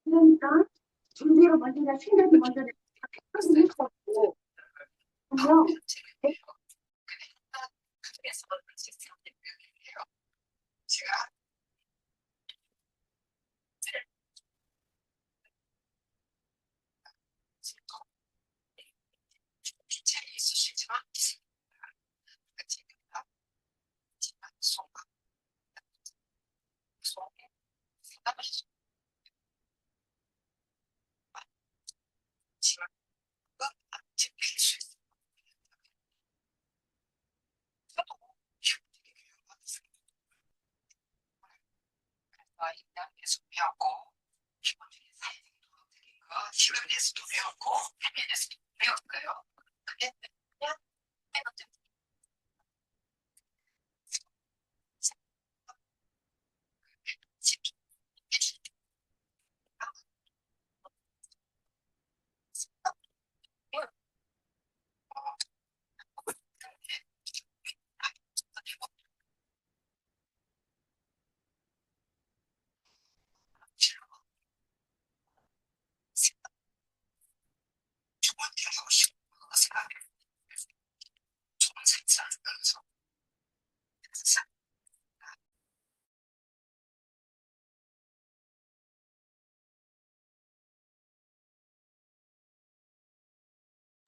그러니까 준비가 먼저 생각이 먼저 그럴 수 없고 그래서 시간에서도 배웠고 해변에서도 배웠고요. 근데 그냥 해놓은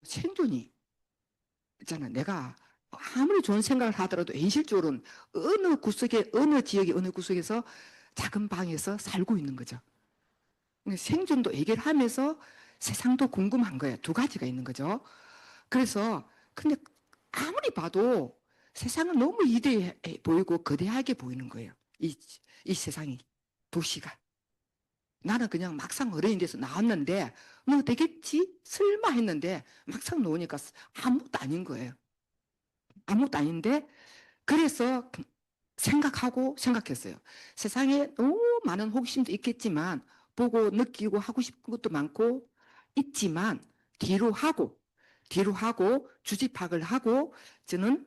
생존이 있잖아. 내가 아무리 좋은 생각을 하더라도 현실적으로는 어느 구석에, 어느 지역의 어느 구석에서 작은 방에서 살고 있는 거죠. 생존도 얘기를 하면서 세상도 궁금한 거예요. 두 가지가 있는 거죠. 그래서 근데 아무리 봐도 세상은 너무 이대해 보이고 거대하게 보이는 거예요. 이 세상이, 도시가. 나는 그냥 막상 어린이 돼서 나왔는데 뭐 되겠지? 설마 했는데 막상 놓으니까 아무것도 아닌 거예요. 아무것도 아닌데 그래서 생각했어요. 세상에 너무 많은 호기심도 있겠지만 보고 느끼고 하고 싶은 것도 많고 있지만 뒤로 하고 주지 파악을 하고 저는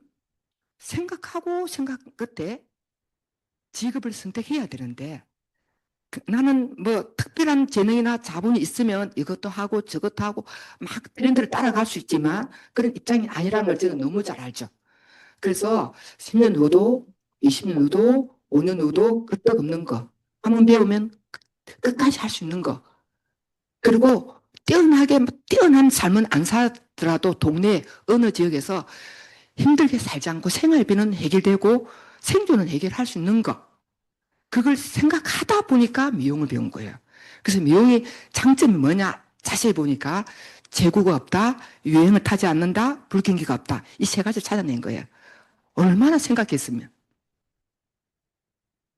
생각 끝에 직업을 선택해야 되는데 나는 뭐 특별한 재능이나 자본이 있으면 이것도 하고 저것도 하고 막 트렌드를 따라갈 수 있지만 그런 입장이 아니라는 걸 저는 너무 잘 알죠. 그래서 10년 후도 20년 후도 5년 후도 끄떡없는 거 한번 배우면 끝까지 할 수 있는 거 그리고 뛰어난 삶은 안 살더라도 동네 어느 지역에서 힘들게 살지 않고 생활비는 해결되고 생존은 해결할 수 있는 거 그걸 생각하다 보니까 미용을 배운 거예요. 그래서 미용의 장점이 뭐냐 자세히 보니까 재고가 없다, 유행을 타지 않는다, 불경기가 없다 이 세 가지를 찾아낸 거예요. 얼마나 생각했으면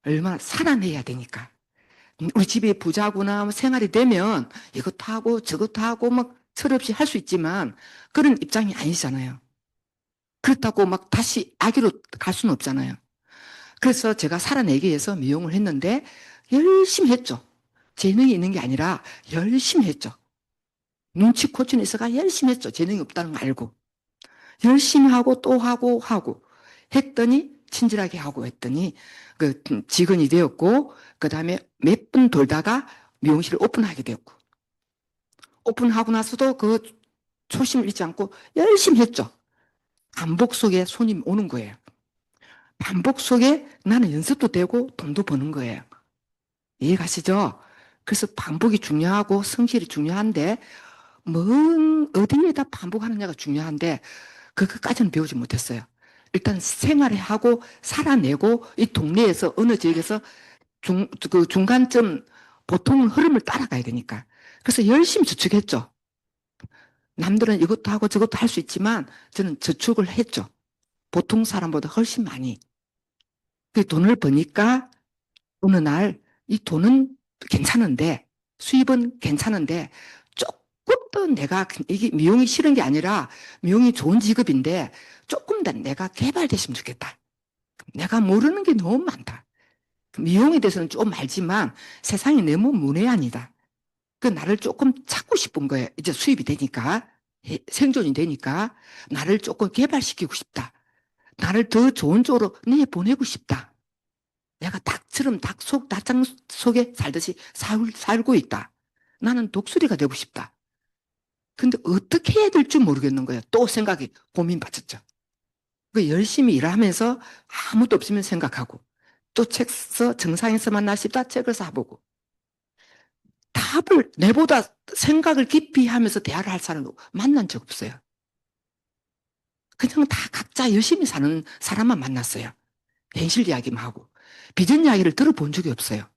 얼마나 살아내야 되니까 우리 집에 부자구나 생활이 되면 이것도 하고 저것도 하고 막 철없이 할 수 있지만 그런 입장이 아니잖아요. 그렇다고 막 다시 아기로 갈 수는 없잖아요. 그래서 제가 살아내기 위해서 미용을 했는데 열심히 했죠. 재능이 있는 게 아니라 열심히 했죠. 눈치코치는 있어가 열심히 했죠. 재능이 없다는 거 알고. 열심히 하고 또 하고 했더니 친절하게 하고 했더니 그 직원이 되었고 그 다음에 몇 분 돌다가 미용실을 오픈하게 되었고 오픈하고 나서도 그 초심을 잃지 않고 열심히 했죠. 반복 속에 손님이 오는 거예요. 반복 속에 나는 연습도 되고 돈도 버는 거예요. 이해가시죠? 그래서 반복이 중요하고 성실이 중요한데 어디에다 반복하느냐가 중요한데 그것까지는 배우지 못했어요. 일단 생활을 하고 살아내고 이 동네에서 어느 지역에서 그 중간점 보통은 흐름을 따라가야 되니까. 그래서 열심히 저축했죠. 남들은 이것도 하고 저것도 할 수 있지만 저는 저축을 했죠. 보통 사람보다 훨씬 많이. 그 돈을 버니까 어느 날 이 돈은 괜찮은데 수입은 괜찮은데 조금 더 내가 이게 미용이 싫은 게 아니라 미용이 좋은 직업인데 조금 더 내가 개발됐으면 좋겠다. 내가 모르는 게 너무 많다. 미용에 대해서는 좀 알지만 세상이 너무 문외한이다. 그 나를 조금 찾고 싶은 거예요. 이제 수입이 되니까. 생존이 되니까 나를 조금 개발시키고 싶다. 나를 더 좋은 쪽으로 내보내고 싶다. 내가 닭처럼 닭장 속에 살듯이 살고 있다. 나는 독수리가 되고 싶다. 근데 어떻게 해야 될지 모르겠는 거예요. 또 생각이 고민받았죠. 그 열심히 일하면서 아무도 없으면 생각하고 또 책서 정상에서 만나 싶다 책을 사보고 답을 내보다 생각을 깊이 하면서 대화를 할 사람을 만난 적 없어요. 그냥 다 각자 열심히 사는 사람만 만났어요. 현실 이야기만 하고 비전 이야기를 들어본 적이 없어요.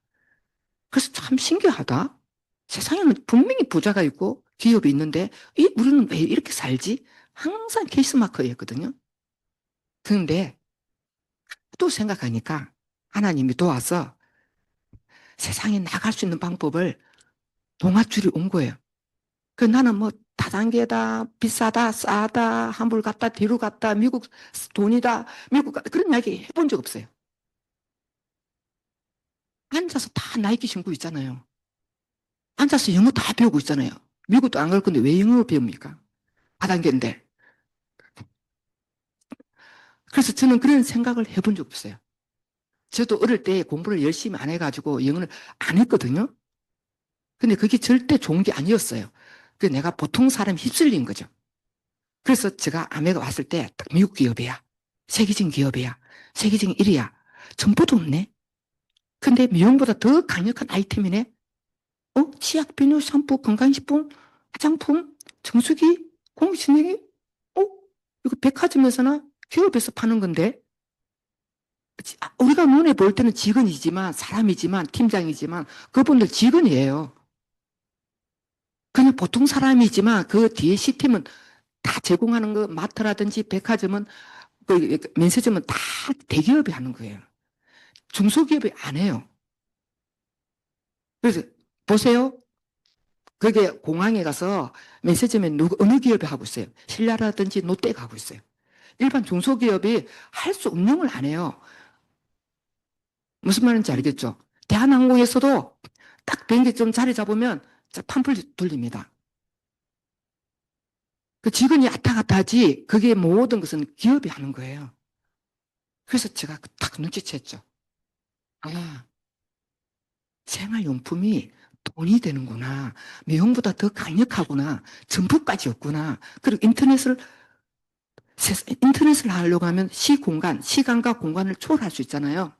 그래서 참 신기하다. 세상에는 분명히 부자가 있고 기업이 있는데 우리는 왜 이렇게 살지? 항상 케이스마크였거든요. 그런데 또 생각하니까 하나님이 도와서 세상에 나갈 수 있는 방법을 동아줄이 온 거예요. 그 나는 뭐 다단계다, 비싸다, 싸다, 환불 갔다, 뒤로 갔다, 미국 돈이다, 미국 갔다 그런 이야기 해본 적 없어요. 앉아서 다 나이키 신고 있잖아요. 앉아서 영어 다 배우고 있잖아요. 미국도 안 갈 건데 왜 영어 배웁니까? 다단계인데. 그래서 저는 그런 생각을 해본 적 없어요. 저도 어릴 때 공부를 열심히 안 해가지고 영어를 안 했거든요. 근데 그게 절대 좋은 게 아니었어요. 그 내가 보통 사람 휩쓸린 거죠. 그래서 제가 아메리카 왔을 때 딱 미국 기업이야. 세계적인 기업이야. 세계적인 일이야. 정보도 없네. 근데 미용보다 더 강력한 아이템이네. 치약, 비누, 샴푸, 건강식품, 화장품, 정수기, 공기진행기. 이거 백화점에서나 기업에서 파는 건데. 우리가 눈에 볼 때는 직원이지만 사람이지만 팀장이지만 그분들 직원이에요. 그냥 보통 사람이지만 그 뒤에 시스템은 다 제공하는 거 마트라든지 백화점은 그 면세점은 다 대기업이 하는 거예요. 중소기업이 안 해요. 그래서 보세요. 그게 공항에 가서 면세점에 어느 기업이 하고 있어요. 신라라든지 롯데가 하고 있어요. 일반 중소기업이 할 수 없는 걸 안 해요. 무슨 말인지 알겠죠? 대한항공에서도 딱 비행기 좀 자리 잡으면 판풀 돌립니다. 그 직원이 왔다 갔다 하지 그게 모든 것은 기업이 하는 거예요. 그래서 제가 딱 눈치챘죠. 아, 생활용품이 돈이 되는구나. 미용보다 더 강력하구나. 전부까지 없구나. 그리고 인터넷을 하려고 하면 시간과 공간을 초월할 수 있잖아요.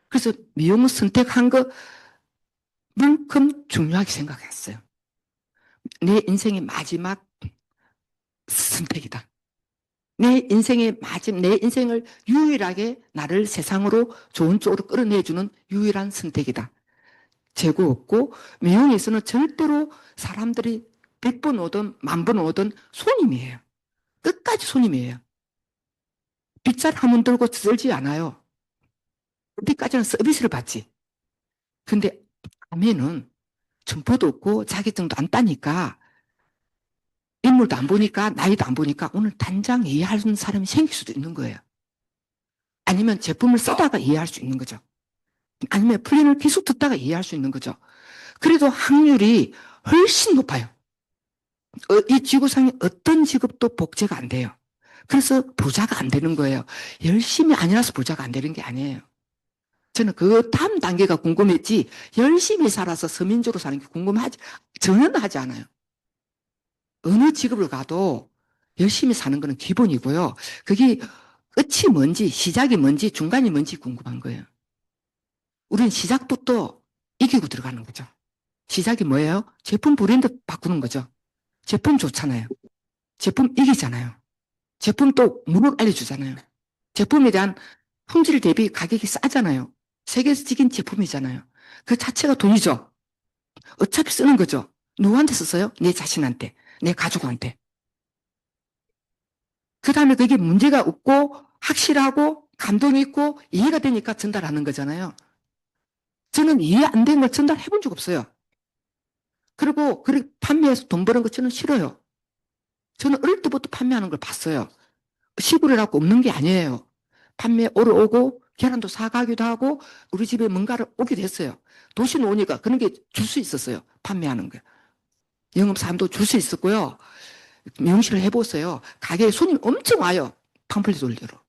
그래서 미용을 선택한 것만큼 중요하게 생각했어요. 내 인생의 마지막 선택이다. 내 인생을 유일하게 나를 세상으로 좋은 쪽으로 끌어내주는 유일한 선택이다. 재고 없고 미용에서는 절대로 사람들이 100번 오든 10,000번 오든 손님이에요. 끝까지 손님이에요. 빗자루 한 번 들고 쓸지 않아요. 어디까지는 서비스를 받지. 근데 밤에는 점포도 없고 자격증도 안 따니까 인물도 안 보니까 나이도 안 보니까 오늘 단장 이해하는 사람이 생길 수도 있는 거예요. 아니면 제품을 쓰다가 이해할 수 있는 거죠. 아니면 플랜을 계속 듣다가 이해할 수 있는 거죠. 그래도 확률이 훨씬 높아요. 이 지구상에 어떤 직업도 복제가 안 돼요. 그래서 부자가 안 되는 거예요. 열심히 안 해서 부자가 안 되는 게 아니에요. 저는 그 다음 단계가 궁금했지 열심히 살아서 서민적으로 사는 게 전혀 하지 않아요. 어느 직업을 가도 열심히 사는 거는 기본이고요. 그게 끝이 뭔지 시작이 뭔지 중간이 뭔지 궁금한 거예요. 우리는 시작부터 이기고 들어가는 거죠. 시작이 뭐예요? 제품 브랜드 바꾸는 거죠. 제품 좋잖아요. 제품 이기잖아요. 제품 또 무료 알려주잖아요. 제품에 대한 품질 대비 가격이 싸잖아요. 세계적인 제품이잖아요. 그 자체가 돈이죠. 어차피 쓰는 거죠. 누구한테 썼어요? 내 자신한테, 내 가족한테. 그 다음에 그게 문제가 없고 확실하고 감동 있고 이해가 되니까 전달하는 거잖아요. 저는 이해 안 된 걸 전달해 본 적 없어요. 그리고 판매해서 돈 버는 거 저는 싫어요. 저는 어릴 때부터 판매하는 걸 봤어요. 시골이라고 없는 게 아니에요. 판매 오러 오고 계란도 사가기도 하고 우리 집에 뭔가를 오기도 했어요. 도시는 오니까 그런 게 줄 수 있었어요. 판매하는 거. 영업사람도 줄 수 있었고요. 미용실을 해보세요. 가게에 손님 엄청 와요. 팜플렛 올리러.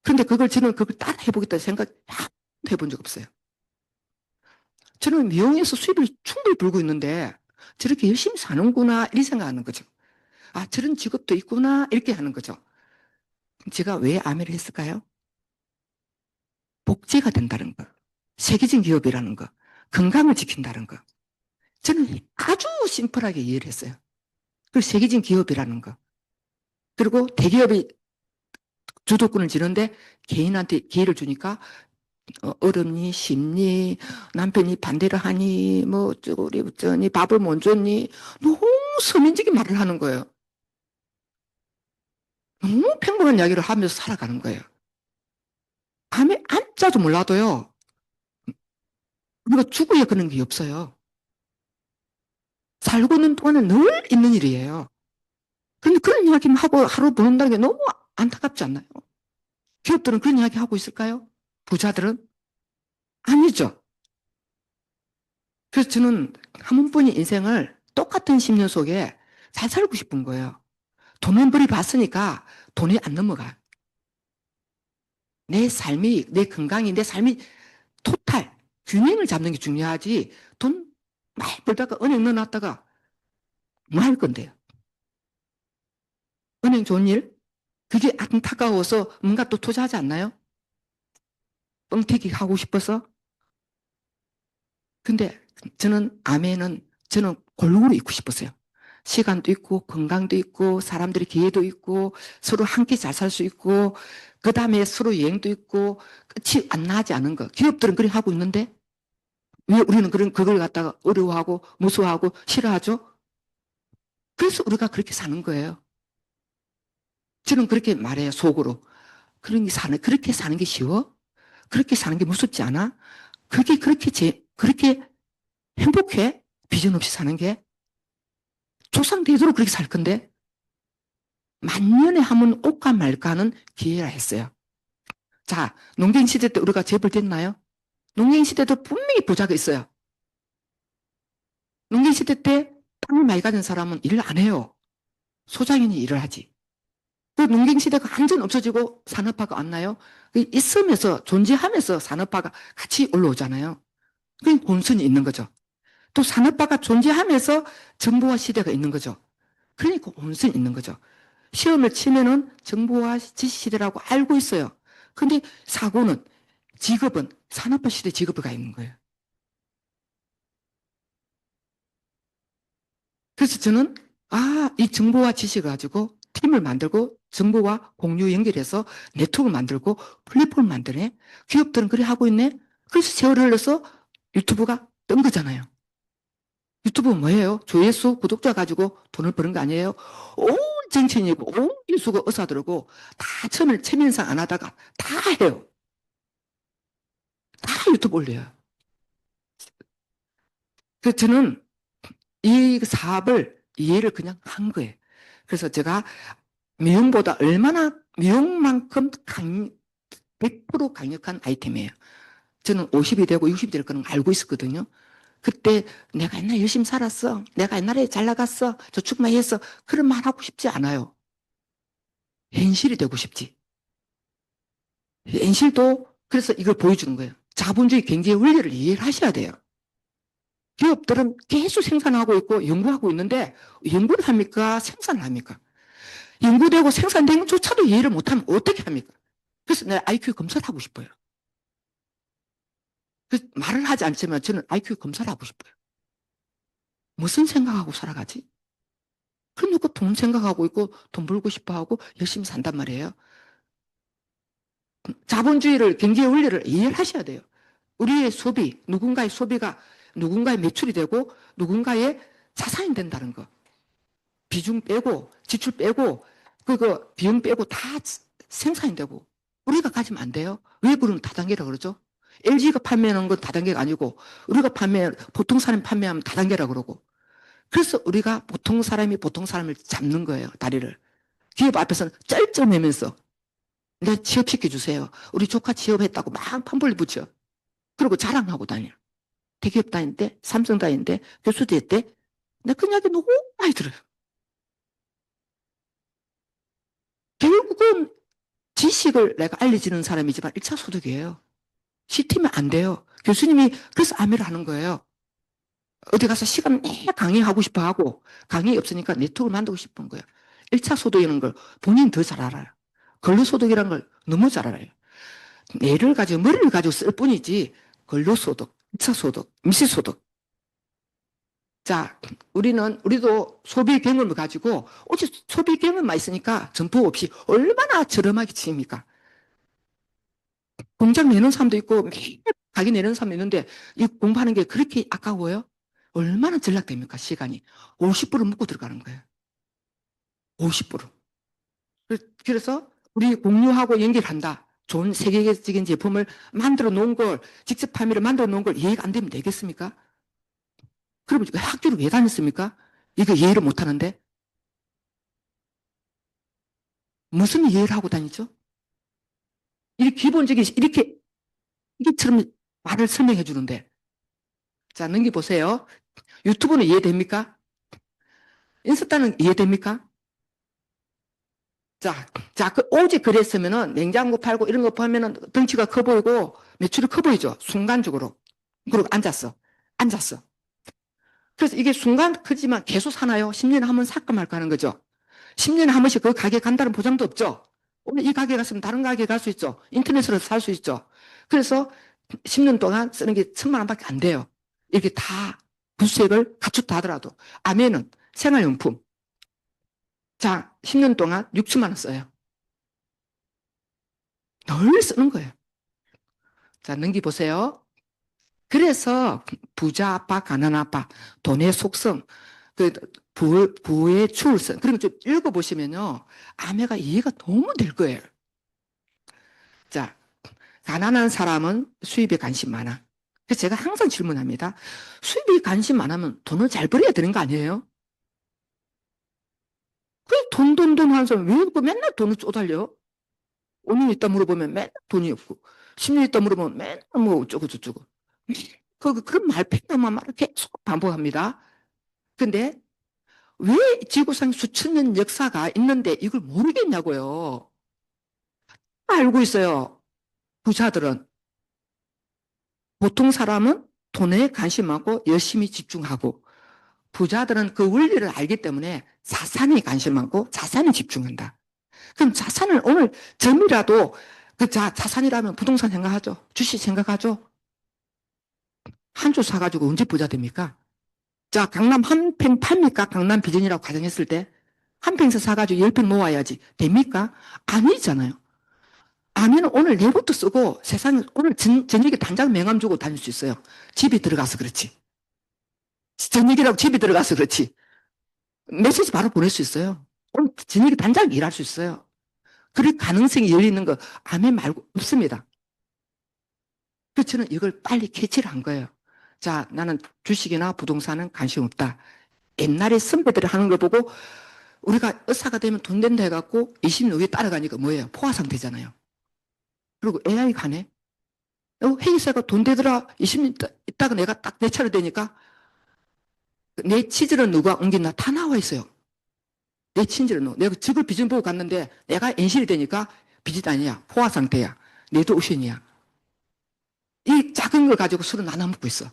그런데 저는 그걸 따라 해보겠다 생각 한 번도 해본 적 없어요. 저는 미용에서 수입을 충분히 벌고 있는데 저렇게 열심히 사는구나 이렇게 생각하는 거죠. 아, 저런 직업도 있구나 이렇게 하는 거죠. 제가 왜 아메를 했을까요? 복제가 된다는 거, 세계적인 기업이라는 거, 건강을 지킨다는 거. 저는 아주 심플하게 이해를 했어요. 그 세계적인 기업이라는 거. 그리고 대기업이 주도권을 지는데 개인한테 기회를 주니까 어렵니, 쉽니, 남편이 반대를 하니, 뭐, 어쩌고리, 어쩌니, 밥을 못 줬니, 너무 서민적인 말을 하는 거예요. 너무 평범한 이야기를 하면서 살아가는 거예요. 밤에 앉자도 몰라도요, 우리가 죽어야 그런 게 없어요. 살고 있는 동안은 늘 있는 일이에요. 그런데 그런 이야기만 하고 하루 보낸다는 게 너무 안타깝지 않나요? 기업들은 그런 이야기 하고 있을까요? 부자들은? 아니죠. 그래서 저는 한 번뿐인 인생을 똑같은 10년 속에 잘 살고 싶은 거예요. 돈은 벌이 봤으니까 돈이 안 넘어가. 내 삶이, 내 건강이, 내 삶이 토탈, 균형을 잡는 게 중요하지. 돈 많이 벌다가 은행 넣어놨다가 뭐 할 건데요? 은행 좋은 일? 그게 안타까워서 뭔가 또 투자하지 않나요? 뻥튀기 하고 싶어서? 근데 저는 아멘은 저는 골고루 있고 싶었어요. 시간도 있고 건강도 있고 사람들의 기회도 있고 서로 함께 잘 살 수 있고 그 다음에 서로 여행도 있고 끝이 안 나지 않은 거. 기업들은 그렇게 하고 있는데 왜 우리는 그걸 갖다가 어려워하고 무서워하고 싫어하죠? 그래서 우리가 그렇게 사는 거예요. 저는 그렇게 말해요, 속으로. 그렇게 사는 게 쉬워? 그렇게 사는 게 무섭지 않아? 그게 그렇게 행복해? 비전 없이 사는 게? 조상 되도록 그렇게 살 건데? 만년에 하면 올까 말까 하는 기회라 했어요. 자, 농경 시대 때 우리가 재벌 됐나요? 농경 시대도 분명히 부자가 있어요. 농경 시대 때 땅을 많이 가진 사람은 일을 안 해요. 소장인이 일을 하지. 그 농경 시대가 완전 없어지고 산업화가 왔나요? 있으면서 존재하면서 산업화가 같이 올라오잖아요. 그게 혼선이 있는 거죠. 또 산업화가 존재하면서 정보화 시대가 있는 거죠. 그러니까 혼선이 있는 거죠. 시험을 치면은 정보화 지식 시대라고 알고 있어요. 근데 사고는 직업은 산업화 시대 직업이 가 있는 거예요. 그래서 저는 이 정보와 지식을 가지고 팀을 만들고 정보와 공유 연결해서 네트워크를 만들고 플랫폼을 만드네. 기업들은 그래 하고 있네. 그래서 세월을 흘러서 유튜브가 뜬 거잖아요. 유튜브 뭐예요? 조회수, 구독자 가지고 돈을 버는 거 아니에요? 온 정치인이고 온 일수가 의사들고 다 처음에 체면상 안 하다가 다 해요. 다 유튜브 올려요. 그래서 저는 이 사업을 이해를 그냥 한 거예요. 그래서 제가 미용보다 얼마나 미용만큼 100% 강력한 아이템이에요. 저는 50이 되고 60이 될 거는 알고 있었거든요. 그때 내가 옛날에 열심히 살았어. 내가 옛날에 잘 나갔어. 저축 많이 했어. 그런 말 하고 싶지 않아요. 현실이 되고 싶지. 현실도 그래서 이걸 보여주는 거예요. 자본주의 경제의 원리를 이해를 하셔야 돼요. 기업들은 계속 생산하고 있고 연구하고 있는데 연구를 합니까? 생산을 합니까? 연구되고 생산된 것조차도 이해를 못하면 어떻게 합니까? 그래서 내가 IQ 검사를 하고 싶어요. 그래서 말을 하지 않지만 저는 IQ 검사를 하고 싶어요. 무슨 생각하고 살아가지? 그러니까 돈 생각하고 있고 돈 벌고 싶어 하고 열심히 산단 말이에요. 자본주의를 경제의 원리를 이해를 하셔야 돼요. 우리의 소비, 누군가의 소비가 누군가의 매출이 되고 누군가의 자산이 된다는 거. 비중 빼고 지출 빼고 그거 비용 빼고 다 생산이 되고 우리가 가지면 안 돼요. 왜 그런 다단계라고 그러죠? LG가 판매하는 건 다단계가 아니고 우리가 보통 사람이 판매하면 다단계라고 그러고 그래서 우리가 보통 사람이 보통 사람을 잡는 거예요. 다리를. 기업 앞에서는 쩔쩔매면서 내 취업시켜 주세요. 우리 조카 취업했다고 막 판벌 붙여. 그리고 자랑하고 다녀. 대기업 다닐 때, 삼성 다닐 때, 교수 될 때, 내가 그 이야기 너무 많이 들어요. 결국은 지식을 내가 알려주는 사람이지만 1차 소득이에요. 시티면 안 돼요. 교수님이 그래서 아메를 하는 거예요. 어디 가서 시간 내 강의하고 싶어 하고 강의 없으니까 네트워크를 만들고 싶은 거예요. 1차 소득이라는 걸 본인이 더 잘 알아요. 근로소득이라는 걸 너무 잘 알아요. 뇌를 가지고 머리를 가지고 쓸 뿐이지 근로소득, 2차 소득, 임시소득. 자, 우리도 소비 경험을 가지고 오직 소비 경험만 있으니까 점포 없이 얼마나 저렴하게 치입니까? 공장 내는 사람도 있고 매일 가게 내는 사람도 있는데 이 공부하는 게 그렇게 아까워요? 얼마나 전락됩니까? 시간이 50% 묻고 들어가는 거예요. 50%. 그래서 우리 공유하고 연결한다. 좋은 세계적인 제품을 만들어 놓은 걸 직접 판매를 만들어 놓은 걸 이해가 안 되면 되겠습니까? 그러면 학교를 왜 다녔습니까? 이거 이해를 못 하는데 무슨 이해를 하고 다니죠? 이렇게 기본적인 이렇게 이게처럼 말을 설명해 주는데 자 넘겨보세요. 유튜브는 이해됩니까? 인스타는 이해됩니까? 오직 그랬으면은 냉장고 팔고 이런 거 보면은 덩치가 커 보이고 매출이 커 보이죠. 순간적으로. 그리고 앉았어. 그래서 이게 순간 크지만 계속 사나요? 10년에 한 번 살까 말까 하는 거죠. 10년에 한 번씩 그 가게 간다는 보장도 없죠. 오늘 이 가게 갔으면 다른 가게 갈 수 있죠. 인터넷으로 살 수 있죠. 그래서 10년 동안 쓰는 게 1,000만 원밖에 안 돼요. 이렇게 다 부수액을 갖췄다 하더라도. 아멘은 생활용품. 자, 10년 동안 6천만 원 써요. 늘 쓰는 거예요. 자, 넘기보세요. 그래서 부자 아빠, 가난 아빠, 돈의 속성, 부의 추울성. 그런 거 좀 읽어보시면요. 아메가 이해가 너무 될 거예요. 자, 가난한 사람은 수입에 관심 많아. 그래서 제가 항상 질문합니다. 수입에 관심 많으면 돈을 잘 벌어야 되는 거 아니에요? 그 돈 하는 사람 왜 맨날 돈을 쪼달려? 5년 있다 물어보면 맨날 돈이 없고 10년 있다 물어보면 맨날 뭐 어쩌고 그런 말팽만한 말을 계속 반복합니다. 근데 왜 지구상 수천 년 역사가 있는데 이걸 모르겠냐고요. 알고 있어요. 부자들은. 보통 사람은 돈에 관심 많고 열심히 집중하고 부자들은 그 원리를 알기 때문에 자산에 관심 많고 자산에 집중한다. 그럼 자산을 오늘 점이라도 자산이라면 부동산 생각하죠. 주식 생각하죠. 한 주 사가지고 언제 부자 됩니까? 자, 강남 한 평 팝니까? 강남 비전이라고 가정했을 때. 한 평에서 사가지고 10평 모아야지. 됩니까? 아니잖아요. 아니면 오늘 내부터 쓰고 세상에 오늘 저녁에 당장 명함 주고 다닐 수 있어요. 집에 들어가서 그렇지. 저녁이라고 집에 들어가서 그렇지. 메시지 바로 보낼 수 있어요. 오늘 저녁에 당장 일할 수 있어요. 그럴 가능성이 열리는 거 아멘 말고 없습니다. 그래서 저는 이걸 빨리 캐치를 한 거예요. 자, 나는 주식이나 부동산은 관심 없다. 옛날에 선배들이 하는 걸 보고 우리가 의사가 되면 돈 된다 해갖고 20년 후에 따라가니까 뭐예요? 포화 상태잖아요. 그리고 AI 가네. 회계사가 돈 되더라. 20년 있다가 내가 딱 내 차례 되니까 내 치즈는 누가 옮긴다 다 나와 있어요. 내 치즈는 내가 적을 비전 보고 갔는데 내가 엔실이 되니까 빚이 아니야. 포화 상태야. 내도 오션이야. 이 작은 걸 가지고 술을 나눠 먹고 있어.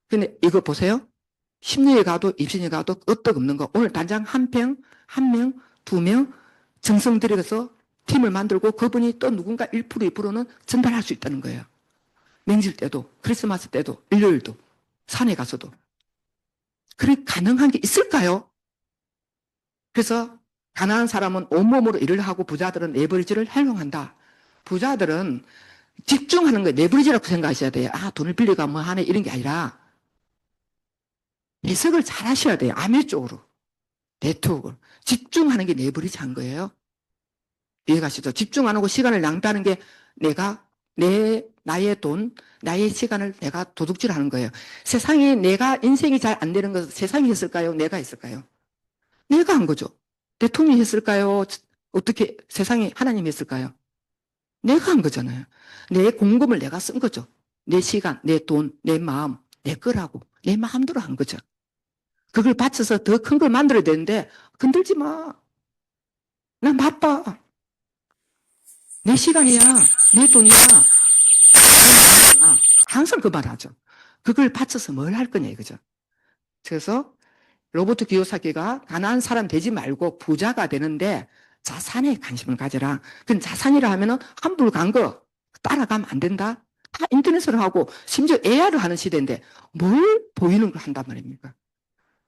근데 이거 보세요. 10년에 가도 20년에 가도 끄떡 없는 거. 오늘 단장 한 평, 한 명, 두 명 정성 들여서 팀을 만들고 그분이 또 누군가 1%, 2%는 전달할 수 있다는 거예요. 명절 때도, 크리스마스 때도, 일요일도, 산에 가서도. 그래 가능한 게 있을까요? 그래서 가난한 사람은 온몸으로 일을 하고 부자들은 레버리지를 활용한다. 부자들은 집중하는 거예요. 레버리지라고 생각하셔야 돼요. 아, 돈을 빌리가 뭐 하네 이런 게 아니라 해석을 잘 하셔야 돼요. 아메 쪽으로. 네트워크를. 집중하는 게 레버리지 한 거예요. 이해가시죠? 집중 안 하고 시간을 낭비하는 게 나의 돈, 나의 시간을 내가 도둑질 하는 거예요. 세상에 내가 인생이 잘 안 되는 것은 세상이 했을까요? 내가 했을까요? 내가 한 거죠. 대통령이 했을까요? 어떻게 세상에 하나님이 했을까요? 내가 한 거잖아요. 내 공금을 내가 쓴 거죠. 내 시간, 내 돈, 내 마음, 내 거라고. 내 마음대로 한 거죠. 그걸 바쳐서 더 큰 걸 만들어야 되는데 건들지 마. 난 바빠. 내 시간이야. 내 돈이야. 항상 그 말 하죠. 그걸 바쳐서 뭘 할 거냐 이거죠. 그래서 로버트 기요사키가 가난한 사람 되지 말고 부자가 되는데 자산에 관심을 가져라. 그럼 자산이라 하면은 환불 간 거 따라가면 안 된다. 다 인터넷으로 하고 심지어 AR을 하는 시대인데 뭘 보이는 걸 한단 말입니까?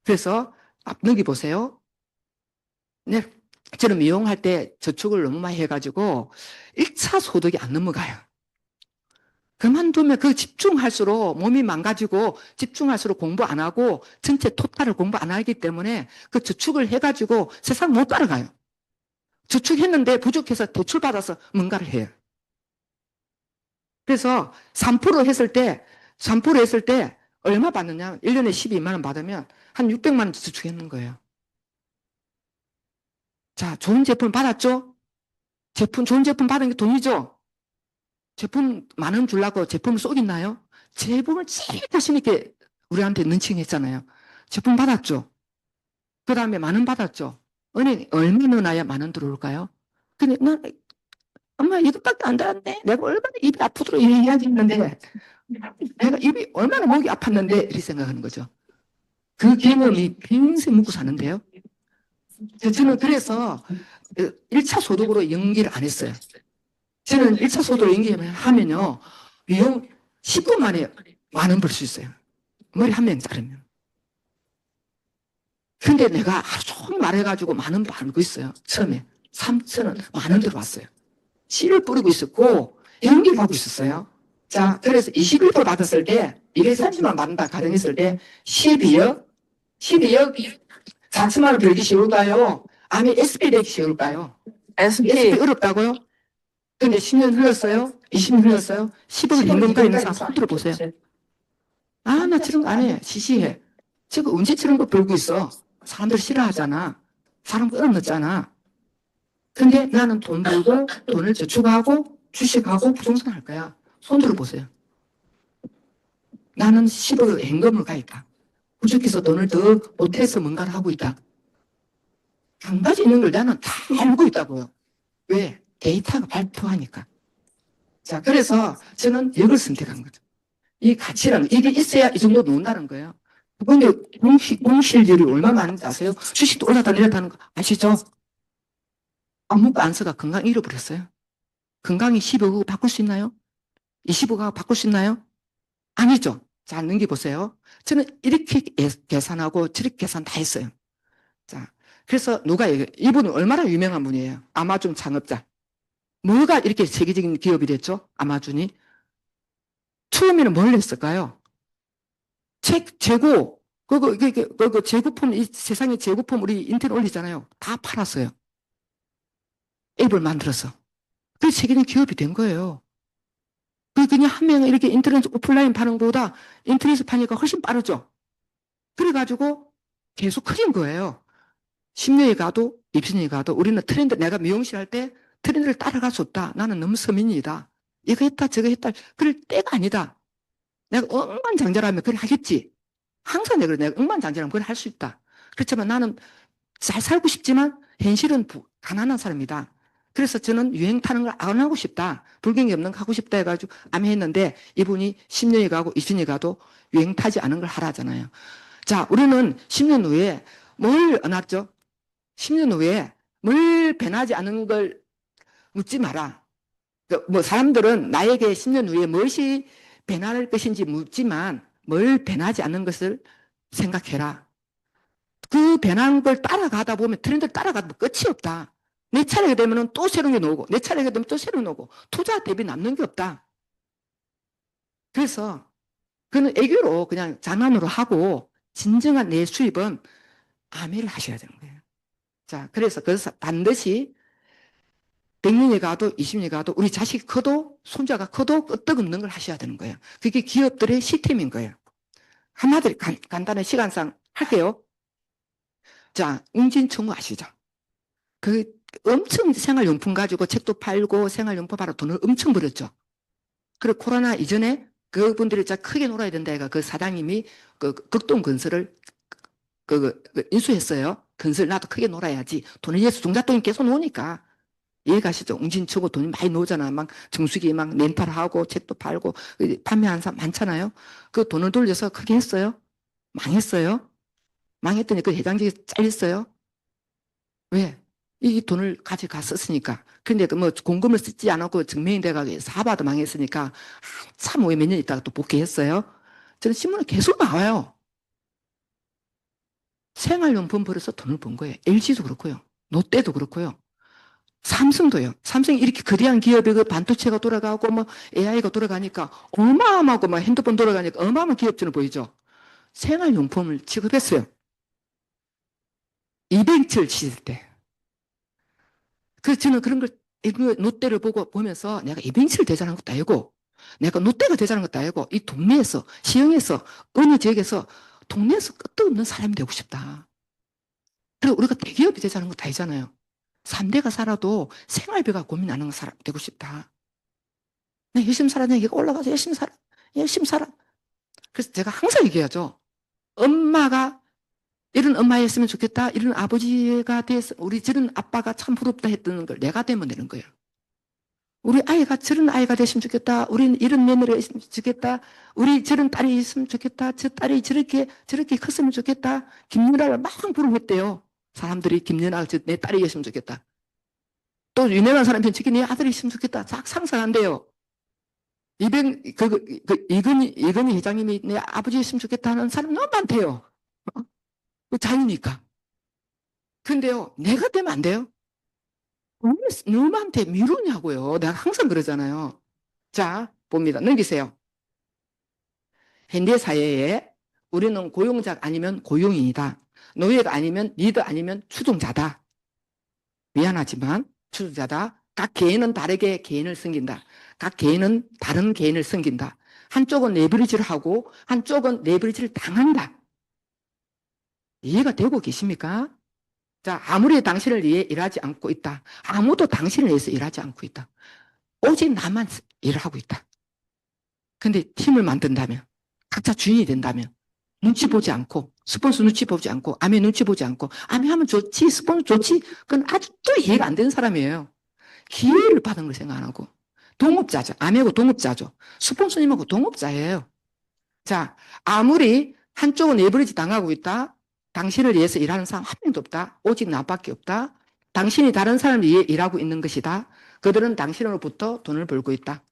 그래서 앞 넘기 보세요. 네, 저는 미용할 때 저축을 너무 많이 해가지고 1차 소득이 안 넘어가요. 그만두면 그 집중할수록 몸이 망가지고 집중할수록 공부 안 하고 전체 토탈을 공부 안 하기 때문에 그 저축을 해가지고 세상 못 따라가요. 저축했는데 부족해서 대출받아서 뭔가를 해요. 그래서 3% 했을 때 얼마 받느냐? 1년에 12만 원 받으면 한 600만 원 저축했는 거예요. 자, 좋은 제품 받았죠? 좋은 제품 받은 게 돈이죠? 제품 만 원 주려고 제품을 쏘겠나요? 제품을 제일 자신 있게 우리한테 런칭했잖아요. 제품 받았죠? 그 다음에 만 원 받았죠? 은행 얼마 넣어놔야 만 원 들어올까요? 근데 난 엄마 이것밖에 안 들었네. 내가 얼마나 입이 아프도록 이야기했는데 내가 입이 얼마나 목이 아팠는데 이렇게 생각하는 거죠. 그 경험이 평생 묻고 사는데요. 저는 그래서 1차 소득으로 연기를 안 했어요. 저는 1차 소득으로 연기하면요. 비용 10분 만에 만 원 벌 수 있어요. 머리 한 명 자르면. 근데 내가 하루 종일 말해가지고 만 원 벌고 있어요. 처음에 3,000원, 만 원 들어왔어요. 씨를 뿌리고 있었고 연기를 하고 있었어요. 자, 그래서 21% 받았을 때 230만 받는다 가정했을 때 12억 4천만 원 벌기 쉬울까요? 아니 SP 되기 쉬울까요? SP 어렵다고요? 근데 10년 흘렀어요? 20년 흘렀어요? 10억 현금가 있는 사람 손 들어보세요. 아, 나 저런 거 안 해. 시시해. 지금 언제 저런 거 벌고 있어? 사람들 싫어하잖아. 사람 끌어넣잖아. 근데 나는 돈 벌고 돈을 저축하고 주식하고 부동산 할 거야. 손 들어보세요. 나는 10억 현금을 가있다. 부족해서 돈을 더 못해서 뭔가를 하고 있다. 한 가지 있는 걸 나는 다 알고 있다고요. 왜? 데이터가 발표하니까. 자, 그래서 저는 이걸 선택한 거죠. 이 가치라는 이게 있어야 이 정도 논다는 거예요. 근데 공실률이 얼마나 많은지 아세요? 주식도 올랐다 내렸다는 거 아시죠? 아무것도 안 써가 건강 잃어버렸어요. 건강이 10억을 바꿀 수 있나요? 20억을 바꿀 수 있나요? 아니죠. 자, 넘겨보세요. 저는 이렇게 계산하고 저렇게 계산 다 했어요. 자, 그래서 이분은 얼마나 유명한 분이에요. 아마존 창업자. 뭐가 이렇게 세계적인 기업이 됐죠? 아마존이. 처음에는 뭘 했을까요? 책, 재고, 재고품, 이 세상에 재고품 우리 인터넷 올리잖아요. 다 팔았어요. 앱을 만들어서. 그래서 세계적인 기업이 된 거예요. 그냥 한 명은 이렇게 인터넷 오프라인 파는 것보다 인터넷에 파니까 훨씬 빠르죠. 그래가지고 계속 커진 거예요. 10년이 가도 20년이 가도 우리는 트렌드, 내가 미용실 할 때 트렌드를 따라갈 수 없다. 나는 너무 서민이다. 이거 했다 저거 했다. 그럴 때가 아니다. 내가 억만장자라면 그걸 하겠지. 항상 내가 억만장자라면 그걸 할 수 있다. 그렇지만 나는 잘 살고 싶지만 현실은 가난한 사람이다. 그래서 저는 유행 타는 걸 안 하고 싶다. 불경이 없는 거 하고 싶다 해가지고 안 했는데 이분이 10년이 가고 20년이 가도 유행 타지 않은 걸 하라잖아요. 자, 우리는 10년 후에 뭘 얻었죠? 10년 후에 뭘 변하지 않은 걸 묻지 마라. 뭐 사람들은 나에게 10년 후에 무엇이 변할 것인지 묻지만 뭘 변하지 않는 것을 생각해라. 그 변하는 걸 따라가다 보면 트렌드를 따라가다 보면 끝이 없다. 내 차례가 되면 또 새로운 게 나오고 내 차례가 되면 또 새로운 게 나오고 투자 대비 남는 게 없다. 그래서 그는 애교로 그냥 장난으로 하고 진정한 내 수입은 아매를 하셔야 되는 거예요. 자, 그래서 반드시 100년이 가도 20년이 가도 우리 자식이 커도 손자가 커도 끄떡없는 걸 하셔야 되는 거예요. 그게 기업들의 시스템인 거예요. 한마디로 간단한 시간상 할게요. 자, 웅진청구 아시죠? 그 엄청 생활용품 가지고 책도 팔고 생활용품 팔아 돈을 엄청 벌었죠. 그리고 코로나 이전에 그분들이 진짜 크게 놀아야 된다 해가 그 사장님이 그 극동건설을 인수했어요. 건설 나도 크게 놀아야지. 돈을 위해서 종잣돈이 계속 노니까. 이해가시죠? 웅진치고 돈이 많이 나오잖아. 막 정수기 막 렌탈하고 책도 팔고 판매하는 사람 많잖아요. 그 돈을 돌려서 크게 했어요. 망했어요. 망했더니 그 회장직이 잘렸어요. 왜? 이 돈을 가져가 썼으니까. 근데 그 뭐 공금을 쓰지 않았고 증명이 돼가지고 사바도 망했으니까 참 몇 년 있다가 또 복귀했어요. 저는 신문에 계속 나와요. 생활용품 벌어서 돈을 번 거예요. LG도 그렇고요. 롯데도 그렇고요. 삼성도요. 삼성이 이렇게 거대한 기업이 그 반도체가 돌아가고 뭐 AI가 돌아가니까 어마어마하고 뭐 핸드폰 돌아가니까 어마어마한 기업처럼 보이죠. 생활용품을 취급했어요. 이벤트를 치을 때. 그래서 저는 그런 걸 롯데를 보면서 내가 이벤트를 대전한 것도 아니고 내가 롯데가 대전한 것도 아니고 이 동네에서 시흥에서 어느 지역에서 동네에서 끝도 없는 사람이 되고 싶다. 그리고 우리가 대기업이 되자는 것도 아니잖아요. 3대가 살아도 생활비가 고민 안 하는 사람 되고 싶다. 내 열심히 살아야 얘기가 올라가서 열심히 살아. 열심히 살아. 그래서 제가 항상 얘기하죠. 엄마가 이런 엄마였으면 좋겠다. 이런 아버지가 돼서 우리 저런 아빠가 참 부럽다 했던 걸 내가 되면 되는 거예요. 우리 아이가 저런 아이가 됐으면 좋겠다. 우리는 이런 며느리가 있으면 좋겠다. 우리 저런 딸이 있으면 좋겠다. 저 딸이 저렇게 컸으면 좋겠다. 김연아를 막 부르겠대요. 사람들이 김연아가 내 딸이었으면 좋겠다. 또 유명한 사람 편측이 내 아들이 있으면 좋겠다. 싹 상상한대요. 이건희 회장님이 내 아버지였으면 좋겠다 하는 사람 너무 많대요. 그 자유니까. 근데요, 내가 되면 안 돼요? 왜 너한테 미루냐고요. 내가 항상 그러잖아요. 자, 봅니다. 넘기세요. 현대사회에 우리는 고용자 아니면 고용인이다. 노예가 아니면 리더 아니면 추종자다. 미안하지만 추종자다. 각 개인은 다르게 개인을 섬긴다. 각 개인은 다른 개인을 섬긴다. 한쪽은 레버리지를 하고 한쪽은 레버리지를 당한다. 이해가 되고 계십니까? 자, 아무리 당신을 위해 일하지 않고 있다. 아무도 당신을 위해서 일하지 않고 있다. 오직 나만 일을 하고 있다. 근데 팀을 만든다면, 각자 주인이 된다면, 눈치 보지 않고, 스폰서 눈치 보지 않고, 아메 눈치 보지 않고, 아메 하면 좋지, 스폰서 좋지, 그건 아직도 이해가 안 되는 사람이에요. 기회를 받은 걸 생각 안 하고. 동업자죠. 아메하고 동업자죠. 스폰서님하고 동업자예요. 자, 아무리 한쪽은 레버리지 당하고 있다. 당신을 위해서 일하는 사람 한 명도 없다. 오직 나밖에 없다. 당신이 다른 사람을 위해 일하고 있는 것이다. 그들은 당신으로부터 돈을 벌고 있다.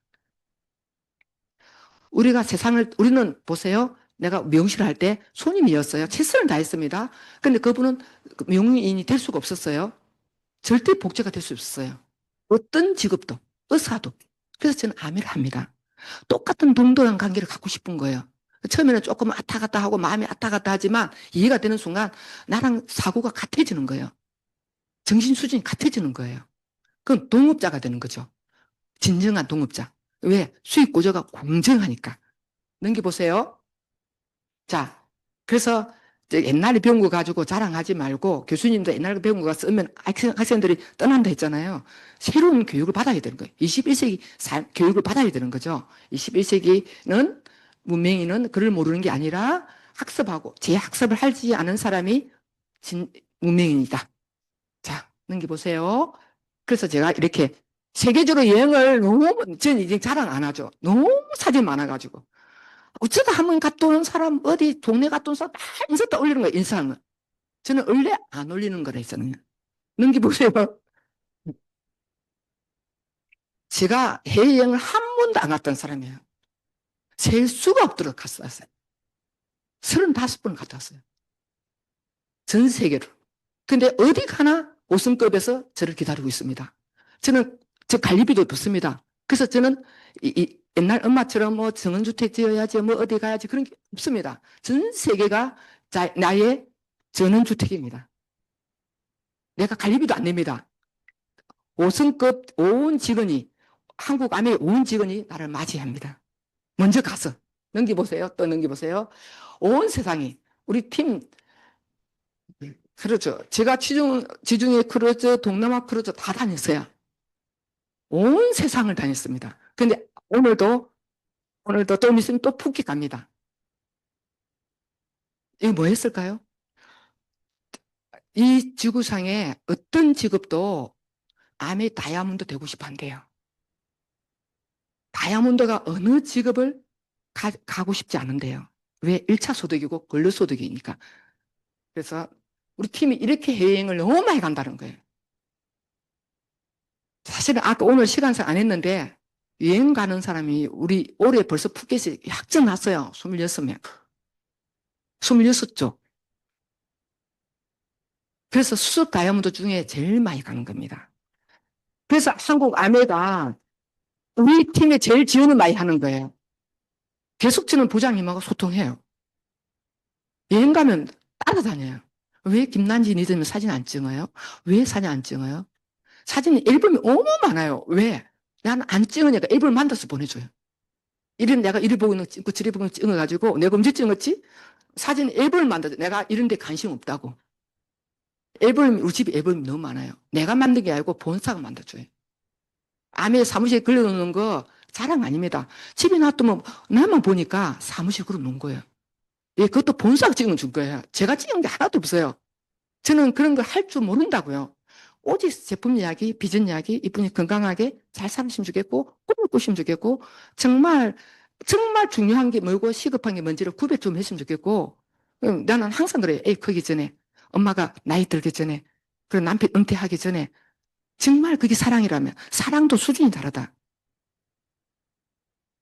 우리는 보세요. 내가 미용실을 할 때 손님이었어요. 최선을 다했습니다. 근데 그분은 미용인이 될 수가 없었어요. 절대 복제가 될 수 없었어요. 어떤 직업도, 의사도. 그래서 저는 아미를 합니다. 똑같은 동등한 관계를 갖고 싶은 거예요. 처음에는 조금 왔다 갔다 하고 마음이 왔다 갔다 하지만 이해가 되는 순간 나랑 사고가 같아지는 거예요. 정신 수준이 같아지는 거예요. 그건 동업자가 되는 거죠. 진정한 동업자. 왜? 수익 구조가 공정하니까. 넘겨보세요. 자, 그래서 옛날에 배운 거 가지고 자랑하지 말고 교수님도 옛날에 배운 거 쓰면 학생들이 떠난다 했잖아요. 새로운 교육을 받아야 되는 거예요. 21세기 교육을 받아야 되는 거죠. 21세기는 문명인은 글을 모르는 게 아니라 학습하고 재학습을 하지 않은 사람이 문명인이다. 자, 넘겨보세요. 그래서 제가 이렇게 세계적으로 여행을 너무, 저는 이제 자랑 안 하죠. 너무 사진 많아가지고. 어쩌다 한 번 갔다 오는 사람, 어디 동네 갔다 온 사람 다 인사 다 올리는 거예요, 인상을. 저는 원래 안 올리는 거라 했잖아요. 넘겨보세요. 제가 해외여행을 한 번도 안 갔던 사람이에요. 셀 수가 없도록 갔어요. 35번 갔다 왔어요. 전 세계로. 근데 어디 가나 5성급에서 저를 기다리고 있습니다. 저는 저 관리비도 없습니다. 그래서 저는 옛날 엄마처럼 뭐 정원주택 지어야지 뭐 어디 가야지 그런 게 없습니다. 전 세계가 나의 전원주택입니다. 내가 관리비도 안 냅니다. 5성급 온 직원이 한국 아메 온 직원이 나를 맞이합니다. 먼저 가서 넘겨보세요. 또 넘겨보세요. 온 세상이 우리 팀 그렇죠. 제가 지중해 크루즈, 동남아 크루즈 다 다녔어요. 온 세상을 다녔습니다. 근데 오늘도 좀 있으면 또 푸켓 갑니다. 이거 뭐 했을까요? 이 지구상에 어떤 직업도 암의 다이아몬드 되고 싶어 한대요. 다이아몬드가 어느 직업을 가고 싶지 않은데요. 왜? 1차 소득이고 근로소득이니까. 그래서 우리 팀이 이렇게 해외여행을 너무 많이 간다는 거예요. 사실은 아까 오늘 시간상 안 했는데 여행 가는 사람이 우리 올해 벌써 푸켓에 확정 났어요. 26명. 26쪽. 그래서 수석 다이아몬드 중에 제일 많이 가는 겁니다. 그래서 한국 아메가 우리 팀에 제일 지원을 많이 하는 거예요. 계속 저는 부장님하고 소통해요. 여행 가면 따라다녀요. 왜 김난지 니들은 사진 안 찍어요? 왜 사진 안 찍어요? 사진 앨범이 너무 많아요. 왜? 나는 안 찍으니까 앨범을 만들어서 보내줘요. 이런 내가 이리 보고 있는 거 찍고 저리 보고 있는 거 찍어가지고 내가 언제 찍었지? 사진 앨범을 만들어. 내가 이런 데 관심 없다고. 우리 집에 앨범이 너무 많아요. 내가 만든 게 아니고 본사가 만들어줘요. 암에 사무실에 걸려놓는 거 자랑 아닙니다. 집에 놔두면 나만 보니까 사무실에 걸어놓은 거예요. 예, 그것도 본사가 찍어준 거예요. 제가 찍은 게 하나도 없어요. 저는 그런 걸 할 줄 모른다고요. 오직 제품 이야기, 비전 이야기, 이분이 건강하게 잘 살으시면 좋겠고, 꿈을 꾸시면 좋겠고, 정말 중요한 게 뭐고 시급한 게 뭔지를 구별 좀 했으면 좋겠고, 나는 항상 그래요. 애 크기 전에, 엄마가 나이 들기 전에, 그리고 남편 은퇴하기 전에, 정말 그게 사랑이라면, 사랑도 수준이 다르다.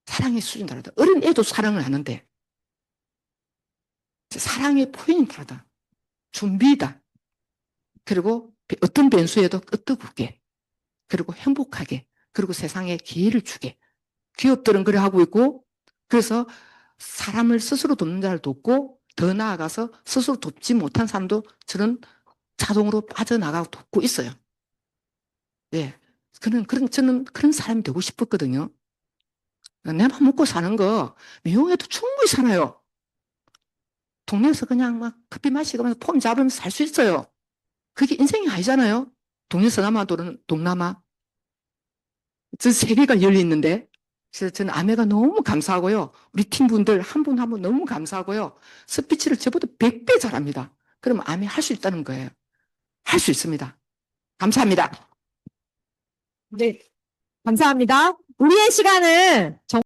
사랑의 수준이 다르다. 어린 애도 사랑을 하는데, 사랑의 포인이 다르다. 준비다. 그리고 어떤 변수에도 끄떡없게, 그리고 행복하게, 그리고 세상에 기회를 주게. 기업들은 그래 하고 있고, 그래서 사람을 스스로 돕는 자를 돕고, 더 나아가서 스스로 돕지 못한 사람도 저는 자동으로 빠져나가고 돕고 있어요. 예. 저는 그런 사람이 되고 싶었거든요. 내만 먹고 사는 거, 미용해도 충분히 살아요. 동네에서 그냥 막 커피 마시면서 폼 잡으면서 살 수 있어요. 그게 인생이 아니잖아요. 동네서나마 동남아. 저 세계가 열려 있는데. 그래서 저는 아메가 너무 감사하고요. 우리 팀분들 한 분 한 분 너무 감사하고요. 스피치를 저보다 100배 잘합니다. 그러면 아메 할 수 있다는 거예요. 할 수 있습니다. 감사합니다. 네, 감사합니다. 우리의 시간은